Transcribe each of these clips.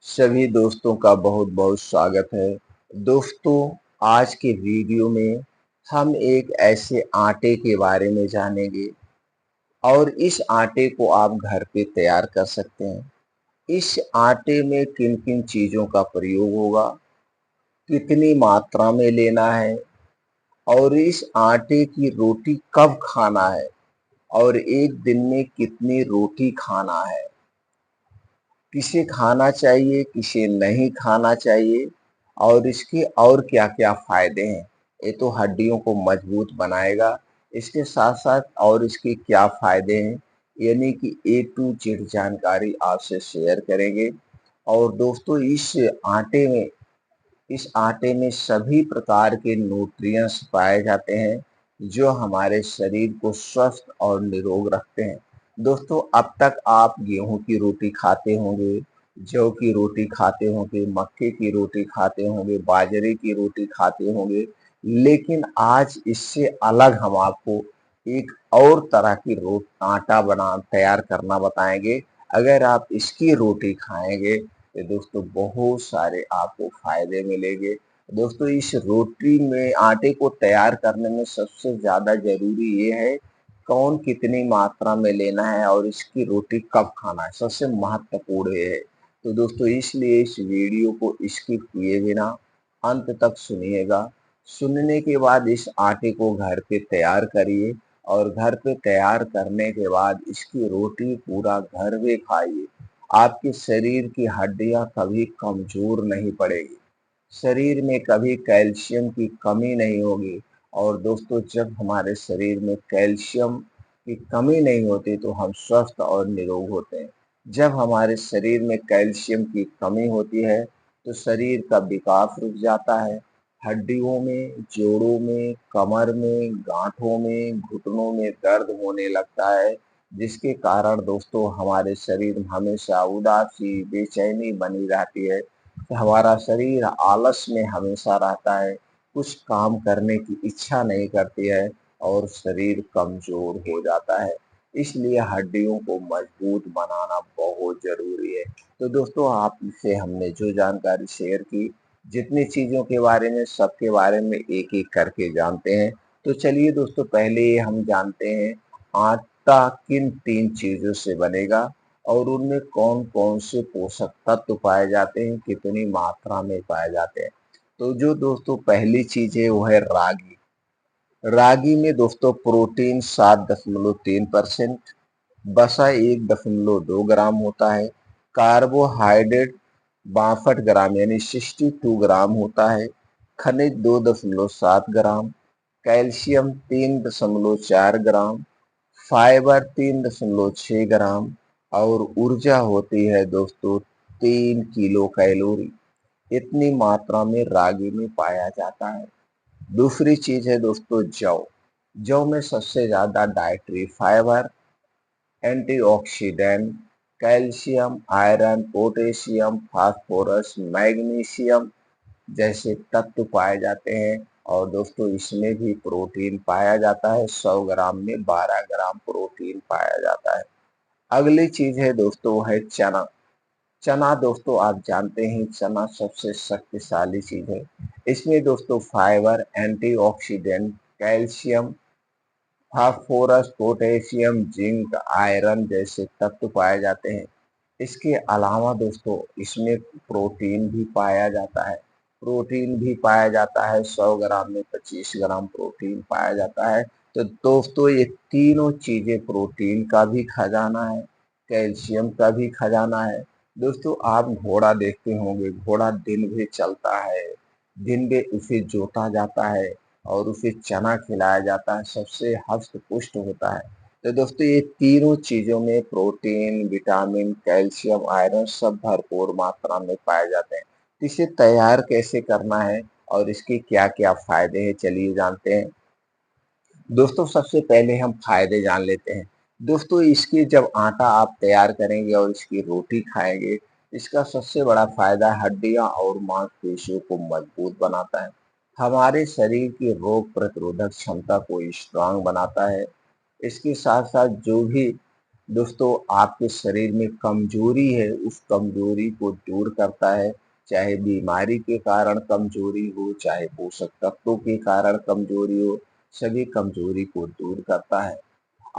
सभी दोस्तों का बहुत बहुत स्वागत है। दोस्तों, आज के वीडियो में हम एक ऐसे आटे के बारे में जानेंगे और इस आटे को आप घर पे तैयार कर सकते हैं। इस आटे में किन किन चीज़ों का प्रयोग होगा, कितनी मात्रा में लेना है और इस आटे की रोटी कब खाना है और एक दिन में कितनी रोटी खाना है, किसे खाना चाहिए, किसे नहीं खाना चाहिए और इसके और क्या-क्या फ़ायदे हैं। ये तो हड्डियों को मजबूत बनाएगा, इसके साथ-साथ और इसके क्या फ़ायदे हैं, यानी कि ए टू जेड जानकारी आपसे शेयर करेंगे। और दोस्तों, इस आटे में सभी प्रकार के न्यूट्रिएंट्स पाए जाते हैं, जो हमारे शरीर को स्वस्थ और निरोग रखते हैं। दोस्तों, अब तक आप गेहूं की रोटी खाते होंगे, जौ की रोटी खाते होंगे, मक्के की रोटी खाते होंगे, बाजरे की रोटी खाते होंगे, लेकिन आज इससे अलग हम आपको एक और तरह की आटा बना तैयार करना बताएंगे। अगर आप इसकी रोटी खाएंगे तो दोस्तों बहुत सारे आपको फायदे मिलेंगे। दोस्तों, इस रोटी में आटे को तैयार करने में सबसे ज़्यादा ज़रूरी ये है कौन कितनी मात्रा में लेना है और इसकी रोटी कब खाना है, सबसे महत्वपूर्ण ये है। तो दोस्तों, इसलिए इस वीडियो को स्किप किए बिना अंत तक सुनिएगा। सुनने के बाद इस आटे को घर पे तैयार करिए और घर पे तैयार करने के बाद इसकी रोटी पूरा घर में खाइए। आपके शरीर की हड्डियां कभी कमजोर नहीं पड़ेगी, शरीर में कभी कैल्शियम की कमी नहीं होगी। और दोस्तों, जब हमारे शरीर में कैल्शियम की कमी नहीं होती तो हम स्वस्थ और निरोग होते हैं। जब हमारे शरीर में कैल्शियम की कमी होती है तो शरीर का विकास रुक जाता है। हड्डियों में, जोड़ों में, कमर में, गांठों में, घुटनों में दर्द होने लगता है, जिसके कारण दोस्तों हमारे शरीर में हमेशा उदासी, बेचैनी बनी रहती है। हमारा शरीर आलस में हमेशा रहता है, कुछ काम करने की इच्छा नहीं करती है और शरीर कमजोर हो जाता है। इसलिए हड्डियों को मजबूत बनाना बहुत जरूरी है। तो दोस्तों, आपसे हमने जो जानकारी शेयर की, जितनी चीजों के बारे में, सबके बारे में एक एक करके जानते हैं। तो चलिए दोस्तों, पहले हम जानते हैं आटा किन 3 चीजों से बनेगा और उनमें कौन-कौन से पोषक तत्व पाए जाते हैं, कितनी मात्रा में पाए जाते हैं। तो जो दोस्तों पहली चीज़ है वो है रागी। रागी में दोस्तों प्रोटीन 7.3%, वसा 1.2 ग्राम होता है, कार्बोहाइड्रेट 62 ग्राम यानी 62 ग्राम होता है, खनिज 2.7 ग्राम, कैल्शियम 3.4 ग्राम, फाइबर 3.6 ग्राम और ऊर्जा होती है दोस्तों 3 किलो कैलोरी। इतनी मात्रा में रागी में पाया जाता है। दूसरी चीज है दोस्तों जौ। जौ में सबसे ज्यादा dietary fibre, antioxidant, calcium, iron, potassium, phosphorus, magnesium जैसे तत्व पाए जाते हैं। और दोस्तों, इसमें भी प्रोटीन पाया जाता है, 100 ग्राम में 12 ग्राम प्रोटीन पाया जाता है। अगली चीज है दोस्तों वो है चना। चना दोस्तों आप जानते हैं, चना सबसे शक्तिशाली चीज है। इसमें दोस्तों fibre, antioxidant, calcium, phosphorus, potassium, zinc, iron जैसे तत्व पाए जाते हैं। इसके अलावा दोस्तों इसमें प्रोटीन भी पाया जाता है। प्रोटीन भी पाया जाता है, 100 ग्राम में 25 ग्राम प्रोटीन पाया जाता है। तो दोस्तों, ये तीनों चीजें प्रोटीन का भी खजाना है, कैल्शियम का भी खजाना है। दोस्तों, आप घोड़ा देखते होंगे, घोड़ा दिन भर चलता है, दिन भर उसे जोता जाता है और उसे चना खिलाया जाता है, सबसे हष्ट पुष्ट होता है। तो दोस्तों, ये तीनों चीजों में प्रोटीन, विटामिन, कैल्शियम, आयरन सब भरपूर मात्रा में पाए जाते हैं। तो इसे तैयार कैसे करना है और इसके क्या क्या फायदे हैं, चलिए जानते हैं। दोस्तों, सबसे पहले हम फायदे जान लेते हैं। दोस्तों, इसकी जब आटा आप तैयार करेंगे और इसकी रोटी खाएंगे, इसका सबसे बड़ा फायदा हड्डियां और मांसपेशियों को मजबूत बनाता है, हमारे शरीर की रोग प्रतिरोधक क्षमता को स्ट्रांग बनाता है। इसके साथ साथ जो भी दोस्तों आपके शरीर में कमजोरी है, उस कमजोरी को दूर करता है। चाहे बीमारी के कारण कमजोरी हो, चाहे पोषक तत्वों के कारण कमजोरी हो, सभी कमजोरी को दूर करता है।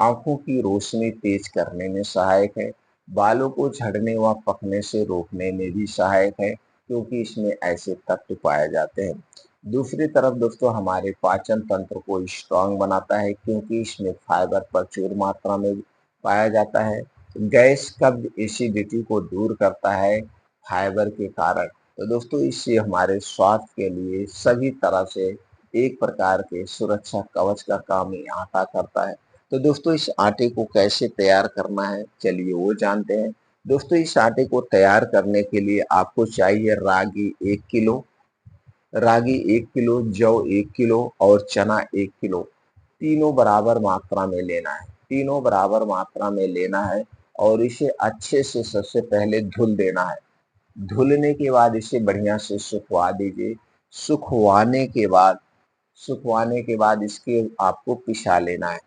आंखों की रोशनी तेज करने में सहायक है। बालों को झड़ने व पकने से रोकने में भी सहायक है, क्योंकि इसमें ऐसे तत्व पाए जाते हैं। दूसरी तरफ दोस्तों हमारे पाचन तंत्र को स्ट्रांग बनाता है, क्योंकि इसमें फाइबर प्रचुर मात्रा में पाया जाता है। गैस कब्ज एसिडिटी को दूर करता है फाइबर के कारण। तो दोस्तों इससे हमारे स्वास्थ्य के लिए सभी तरह से एक प्रकार के सुरक्षा कवच का काम ये आटा करता है। तो दोस्तों इस आटे को कैसे तैयार करना है, चलिए वो जानते हैं। दोस्तों इस आटे को तैयार करने के लिए आपको चाहिए रागी 1 किलो, रागी 1 किलो, जौ 1 किलो और चना 1 किलो। तीनों बराबर मात्रा में लेना है, तीनों बराबर मात्रा में लेना है और इसे अच्छे से सबसे पहले धुल देना है। धुलने के बाद इसे बढ़िया से सुखवा दीजिए। सुखवाने के बाद सुखवाने के बाद इसके आपको पिसा लेना है।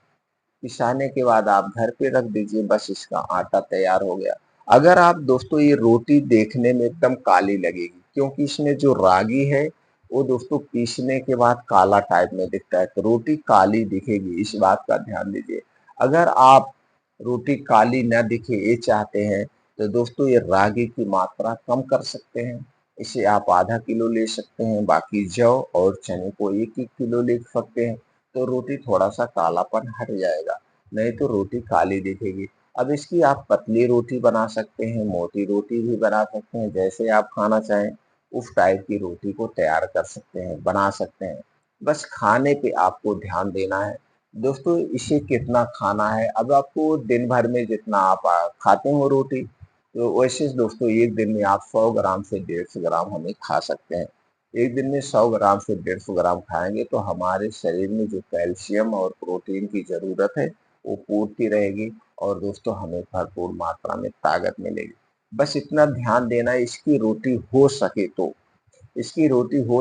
पिसाने के बाद आप घर पे रख दीजिए, बस इसका आटा तैयार हो गया। अगर आप दोस्तों ये रोटी देखने में एकदम काली लगेगी, क्योंकि इसमें जो रागी है वो दोस्तों पीसने के बाद काला टाइप में दिखता है, तो रोटी काली दिखेगी, इस बात का ध्यान दीजिए। अगर आप रोटी काली न दिखे ये चाहते हैं, तो दोस्तों ये रागी की मात्रा कम कर सकते हैं। इसे आप आधा किलो ले सकते हैं, बाकी जौ और चने को 1-1 किलो ले सकते हैं। तो रोटी थोड़ा सा कालापन हट जाएगा, नहीं तो रोटी काली दिखेगी। अब इसकी आप पतली रोटी बना सकते हैं, मोटी रोटी भी बना सकते हैं, जैसे आप खाना चाहें उस टाइप की रोटी को तैयार कर सकते हैं, बना सकते हैं। बस खाने पे आपको ध्यान देना है। दोस्तों इसे कितना खाना है, अब आपको दिन भर में जितना आप खाते हो रोटी, तो वैसे दोस्तों एक दिन में आप 100 ग्राम से 150 ग्राम हमें खा सकते हैं। एक दिन में 100 ग्राम से 150 ग्राम खाएंगे तो हमारे शरीर में जो कैल्शियम और प्रोटीन की जरूरत है वो पूर्ति रहेगी, और दोस्तों हमें भरपूर मात्रा में ताकत मिलेगी। बस इतना ध्यान देना है, इसकी रोटी हो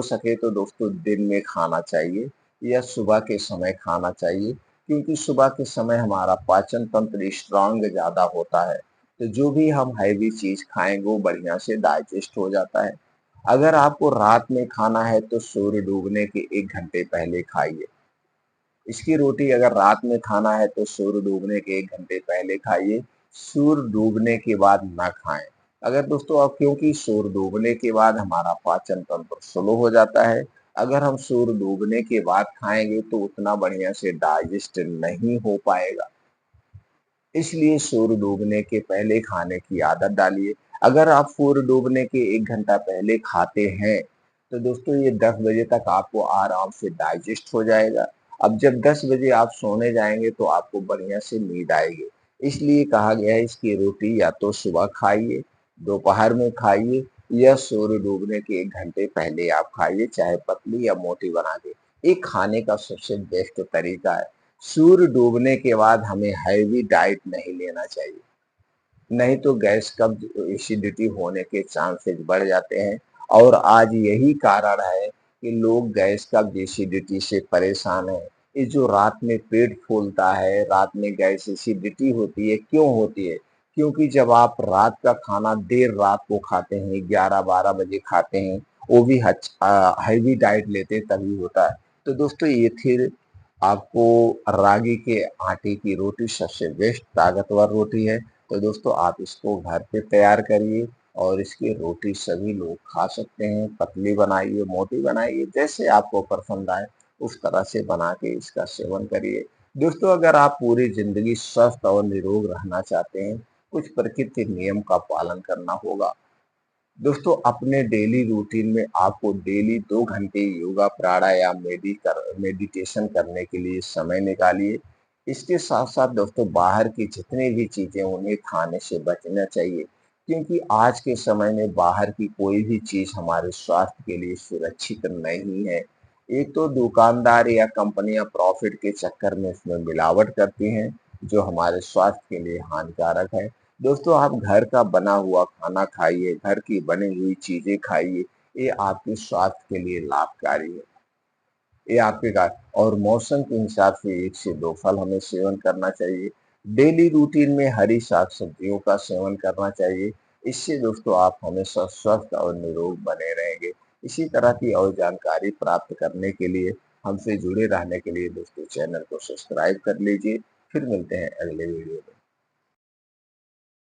सके तो दोस्तों दिन में खाना चाहिए या सुबह के समय खाना चाहिए, क्योंकि सुबह के समय हमारा पाचन तंत्र स्ट्रांग ज्यादा होता है। तो जो भी हम हैवी चीज खाएंगे वो बढ़िया से डाइजेस्ट हो जाता है। अगर आपको रात में खाना है तो सूर्य डूबने के 1 घंटे पहले खाइए। इसकी रोटी अगर रात में खाना है तो सूर्य डूबने के 1 घंटे पहले खाइए, सूर्य डूबने के बाद ना खाएं। अगर दोस्तों अब क्योंकि सूर्य डूबने के बाद हमारा पाचन तंत्र स्लो हो जाता है, अगर हम सूर्य डूबने के बाद खाएंगे तो उतना बढ़िया से डाइजेस्ट नहीं हो पाएगा। इसलिए सूर्य डूबने के पहले खाने की आदत डालिए। अगर आप सूर्य डूबने के 1 घंटा पहले खाते हैं तो दोस्तों ये 10 बजे तक आपको आराम से डाइजेस्ट हो जाएगा। अब जब 10 बजे आप सोने जाएंगे तो आपको बढ़िया से नींद आएगी। इसलिए कहा गया है इसकी रोटी या तो सुबह खाइए, दोपहर में खाइए या सूर्य डूबने के 1 घंटे पहले आप खाइए, चाहे पतली या मोटी बना के। ये खाने का सबसे बेस्ट तरीका है। सूर्य डूबने के बाद हमें हैवी डाइट नहीं लेना चाहिए, नहीं तो गैस कब्ज एसिडिटी होने के चांसेस बढ़ जाते हैं। और आज यही कारण है कि लोग गैस कब्ज एसिडिटी से परेशान हैं। ये जो रात में पेट फूलता है, रात में गैस एसिडिटी होती है, क्यों होती है? क्योंकि जब आप रात का खाना देर रात को खाते हैं, 11-12 बजे खाते हैं, वो भी हैवी डाइट लेते हैं, तभी होता है। तो दोस्तों ये फिर आपको रागी के आटे की रोटी सबसे बेस्ट ताकतवर रोटी है। तो दोस्तों आप इसको घर पे तैयार करिए और इसकी रोटी सभी लोग खा सकते हैं। पतली बनाइए, मोटी बनाइए, जैसे आपको पसंद आए उस तरह से बना के इसका सेवन करिए। दोस्तों अगर आप पूरी जिंदगी स्वस्थ और निरोग रहना चाहते हैं, कुछ प्रकृति नियम का पालन करना होगा। दोस्तों अपने डेली रूटीन में आपको डेली 2 घंटे योगा प्राणायाम मेडिटेशन करने के लिए समय निकालिए। इसके साथ साथ दोस्तों बाहर की जितनी भी चीजें उन्हें खाने से बचना चाहिए, क्योंकि आज के समय में बाहर की कोई भी चीज हमारे स्वास्थ्य के लिए सुरक्षित नहीं है। एक तो दुकानदार या कंपनियां प्रॉफिट के चक्कर में इसमें मिलावट करती हैं, जो हमारे स्वास्थ्य के लिए हानिकारक है। दोस्तों आप घर का बना हुआ खाना खाइए, घर की बनी हुई चीजें खाइए, ये आपके स्वास्थ्य के लिए लाभकारी है। ये आपके का और मौसम के हिसाब से 1 से 2 फल हमें सेवन करना चाहिए। डेली रूटीन में हरी साग सब्जियों का सेवन करना चाहिए। इससे दोस्तों आप हमेशा स्वस्थ और निरोग बने रहेंगे। इसी तरह की और जानकारी प्राप्त करने के लिए, हमसे जुड़े रहने के लिए दोस्तों चैनल को सब्सक्राइब कर लीजिए। फिर मिलते हैं अगले वीडियो में।